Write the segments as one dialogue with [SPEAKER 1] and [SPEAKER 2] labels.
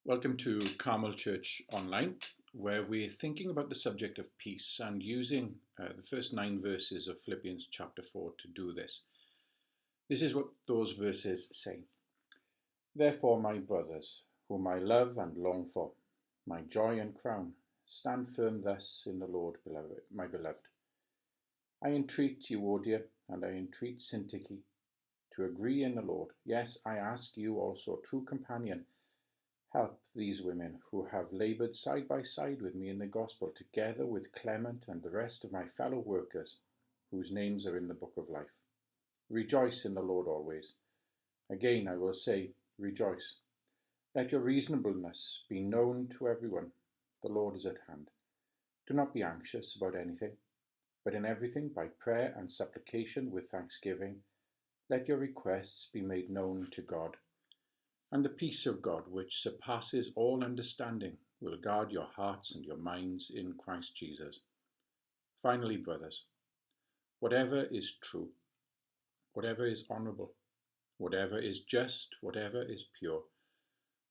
[SPEAKER 1] Welcome to Carmel Church Online, where we're thinking about the subject of peace and using the first 9 verses of Philippians chapter 4 to do this. This is what those verses say. Therefore, my brothers, whom I love and long for, my joy and crown, stand firm thus in the Lord, my beloved. I entreat Euodia and I entreat Syntyche to agree in the Lord. Yes, I ask you also, true companion, help these women who have labored side by side with me in the gospel, together with Clement and the rest of my fellow workers, whose names are in the book of life. Rejoice in the Lord always. Again I will say, rejoice. Let your reasonableness be known to everyone. The Lord is at hand. Do not be anxious about anything, but in everything, by prayer and supplication with thanksgiving, let your requests be made known to God. And the peace of God, which surpasses all understanding, will guard your hearts and your minds in Christ Jesus. Finally, brothers, whatever is true, whatever is honorable, whatever is just, whatever is pure,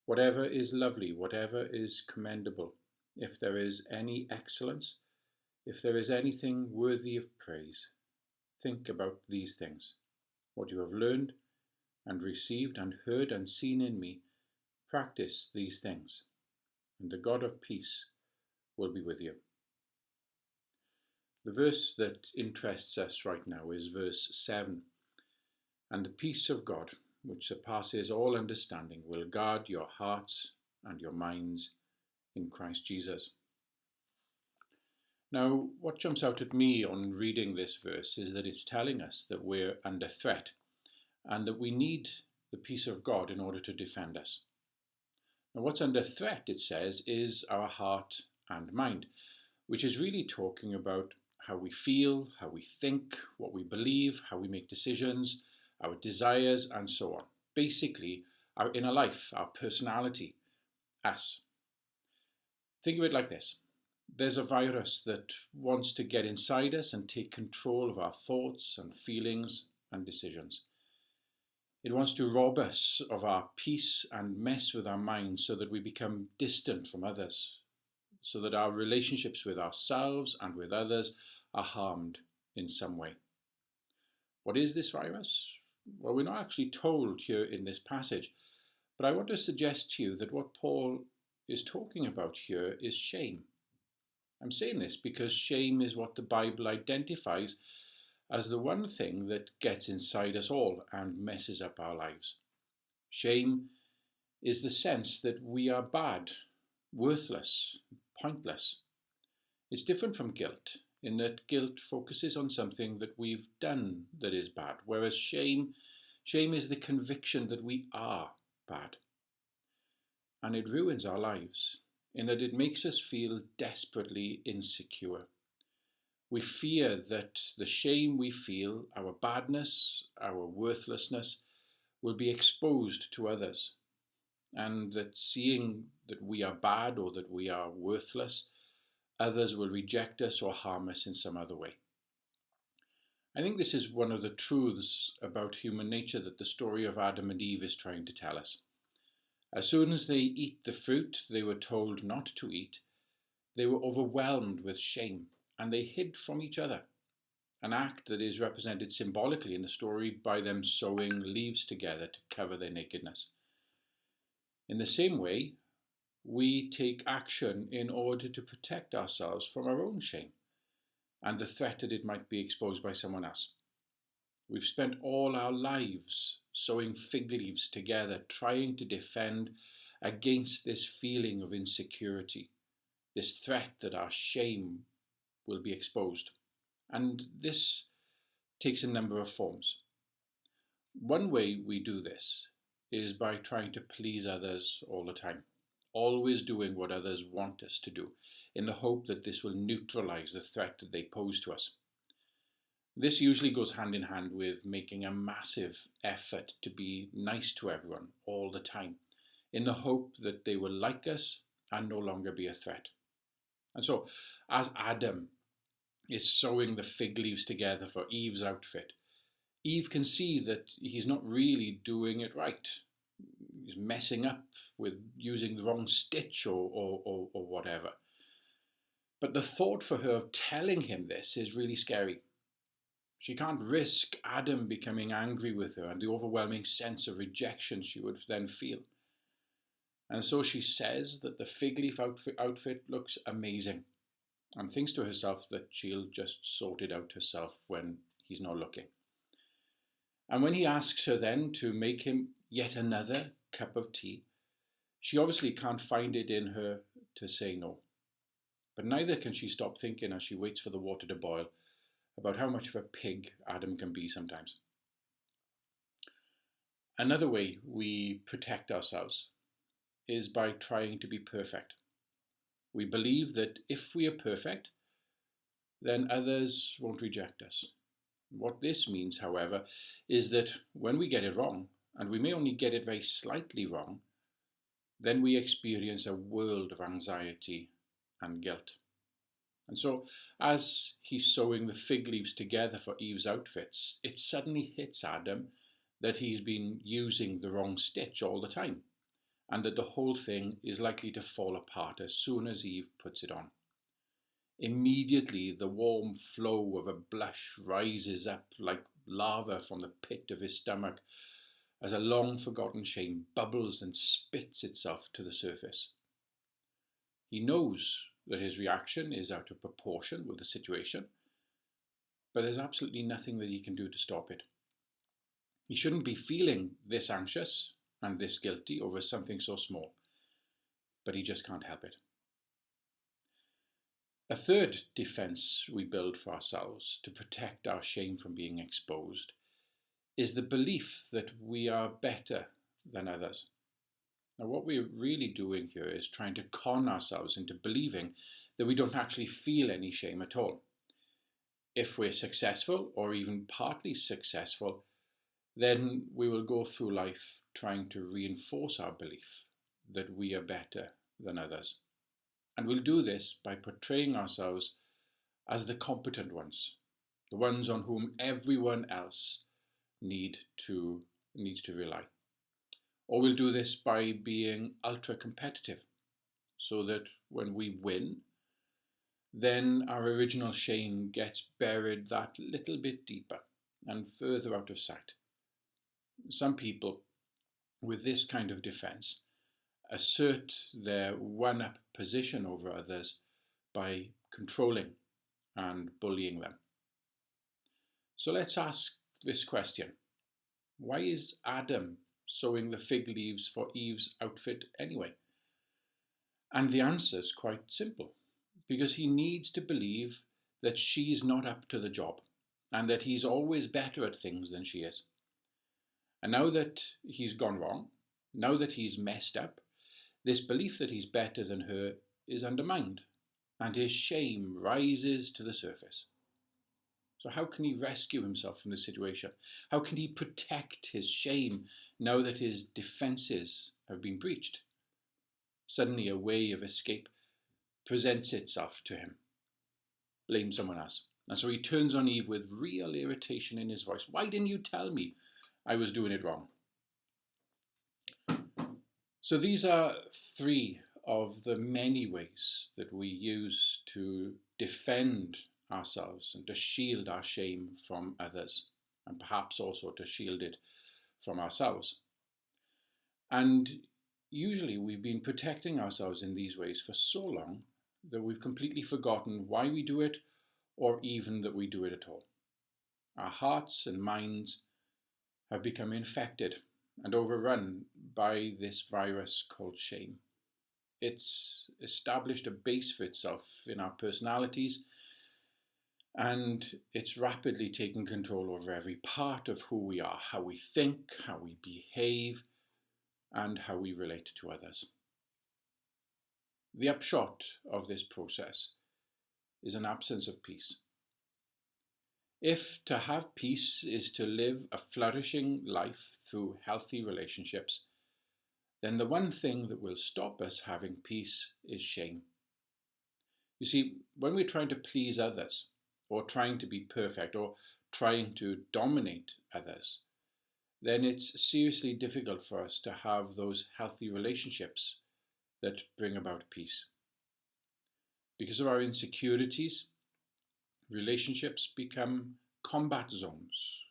[SPEAKER 1] whatever is lovely, whatever is commendable, if there is any excellence, if there is anything worthy of praise, think about these things. What you have learned and received and heard and seen in me, practice these things, and the God of peace will be with you. The verse that interests us right now is verse 7. And the peace of God, which surpasses all understanding, will guard your hearts and your minds in Christ Jesus. Now, what jumps out at me on reading this verse is that it's telling us that we're under threat and that we need the peace of God in order to defend us. Now, what's under threat, it says, is our heart and mind, which is really talking about how we feel, how we think, what we believe, how we make decisions, our desires, and so on. Basically, our inner life, our personality, us. Think of it like this. There's a virus that wants to get inside us and take control of our thoughts and feelings and decisions. It wants to rob us of our peace and mess with our minds so that we become distant from others, so that our relationships with ourselves and with others are harmed in some way. What is this virus? Well, we're not actually told here in this passage, but I want to suggest to you that what Paul is talking about here is shame. I'm saying this because shame is what the Bible identifies as the one thing that gets inside us all and messes up our lives. Shame is the sense that we are bad, worthless, pointless. It's different from guilt, in that guilt focuses on something that we've done that is bad, whereas shame is the conviction that we are bad. And it ruins our lives, in that it makes us feel desperately insecure. We fear that the shame we feel, our badness, our worthlessness, will be exposed to others, and that seeing that we are bad or that we are worthless, others will reject us or harm us in some other way. I think this is one of the truths about human nature that the story of Adam and Eve is trying to tell us. As soon as they eat the fruit they were told not to eat, they were overwhelmed with shame and they hid from each other, an act that is represented symbolically in the story by them sewing leaves together to cover their nakedness. In the same way, we take action in order to protect ourselves from our own shame and the threat that it might be exposed by someone else. We've spent all our lives sewing fig leaves together, trying to defend against this feeling of insecurity, this threat that our shame will be exposed. And this takes a number of forms. One way we do this is by trying to please others all the time, always doing what others want us to do, in the hope that this will neutralize the threat that they pose to us. This usually goes hand in hand with making a massive effort to be nice to everyone all the time, in the hope that they will like us and no longer be a threat. And so, as Adam is sewing the fig leaves together for Eve's outfit, Eve can see that he's not really doing it right. he's messing up with using the wrong stitch or whatever. But the thought for her of telling him this is really scary. She can't risk Adam becoming angry with her and the overwhelming sense of rejection she would then feel. And so she says that the fig leaf outfit looks amazing and thinks to herself that she'll just sort it out herself when he's not looking. And when he asks her then to make him yet another cup of tea, she obviously can't find it in her to say no. But neither can she stop thinking as she waits for the water to boil about how much of a pig Adam can be sometimes. Another way we protect ourselves is by trying to be perfect. We believe that if we are perfect, then others won't reject us. What this means, however, is that when we get it wrong, and we may only get it very slightly wrong, then we experience a world of anxiety and guilt. And so, as he's sewing the fig leaves together for Eve's outfits, it suddenly hits Adam that he's been using the wrong stitch all the time, and that the whole thing is likely to fall apart as soon as Eve puts it on. Immediately, the warm flow of a blush rises up like lava from the pit of his stomach as a long-forgotten shame bubbles and spits itself to the surface. He knows that his reaction is out of proportion with the situation, but there's absolutely nothing that he can do to stop it. He shouldn't be feeling this anxious and this guilty over something so small, but he just can't help it. A third defense we build for ourselves to protect our shame from being exposed is the belief that we are better than others. Now, what we're really doing here is trying to con ourselves into believing that we don't actually feel any shame at all. If we're successful, or even partly successful, then we will go through life trying to reinforce our belief that we are better than others. And we'll do this by portraying ourselves as the competent ones, the ones on whom everyone else needs to rely. Or we'll do this by being ultra competitive, so that when we win, then our original shame gets buried that little bit deeper and further out of sight. Some people with this kind of defense assert their one-up position over others by controlling and bullying them. So let's ask this question. Why is Adam sewing the fig leaves for Eve's outfit anyway? And the answer is quite simple. Because he needs to believe that she's not up to the job and that he's always better at things than she is. And now that he's gone wrong, now that he's messed up, this belief that he's better than her is undermined, and his shame rises to the surface. So how can he rescue himself from the situation? How can he protect his shame now that his defenses have been breached? Suddenly a way of escape presents itself to him. Blame someone else. And so he turns on Eve with real irritation in his voice. Why didn't you tell me I was doing it wrong? So these are three of the many ways that we use to defend ourselves and to shield our shame from others, and perhaps also to shield it from ourselves. And usually we've been protecting ourselves in these ways for so long that we've completely forgotten why we do it, or even that we do it at all. Our hearts and minds have become infected and overrun by this virus called shame. It's established a base for itself in our personalities, and it's rapidly taken control over every part of who we are, how we think, how we behave, and how we relate to others. The upshot of this process is an absence of peace. If to have peace is to live a flourishing life through healthy relationships, then the one thing that will stop us having peace is shame. You see, when we're trying to please others, or trying to be perfect, or trying to dominate others, then it's seriously difficult for us to have those healthy relationships that bring about peace. Because of our insecurities, relationships become combat zones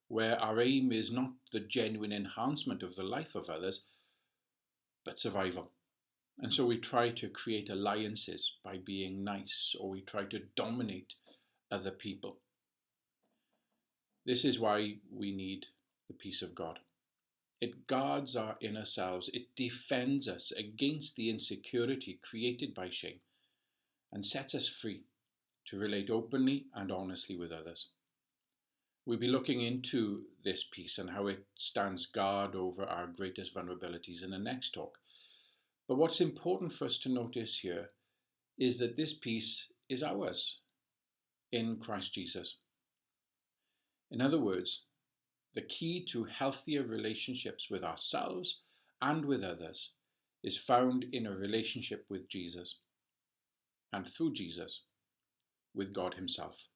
[SPEAKER 1] where our aim is not the genuine enhancement of the life of others, but survival. And so we try to create alliances by being nice, or we try to dominate other people. This is why we need the peace of God. It guards our inner selves. It defends us against the insecurity created by shame and sets us free to relate openly and honestly with others. We'll be looking into this peace and how it stands guard over our greatest vulnerabilities in the next talk. But what's important for us to notice here is that this peace is ours in Christ Jesus. In other words, the key to healthier relationships with ourselves and with others is found in a relationship with Jesus, and through Jesus, with God Himself.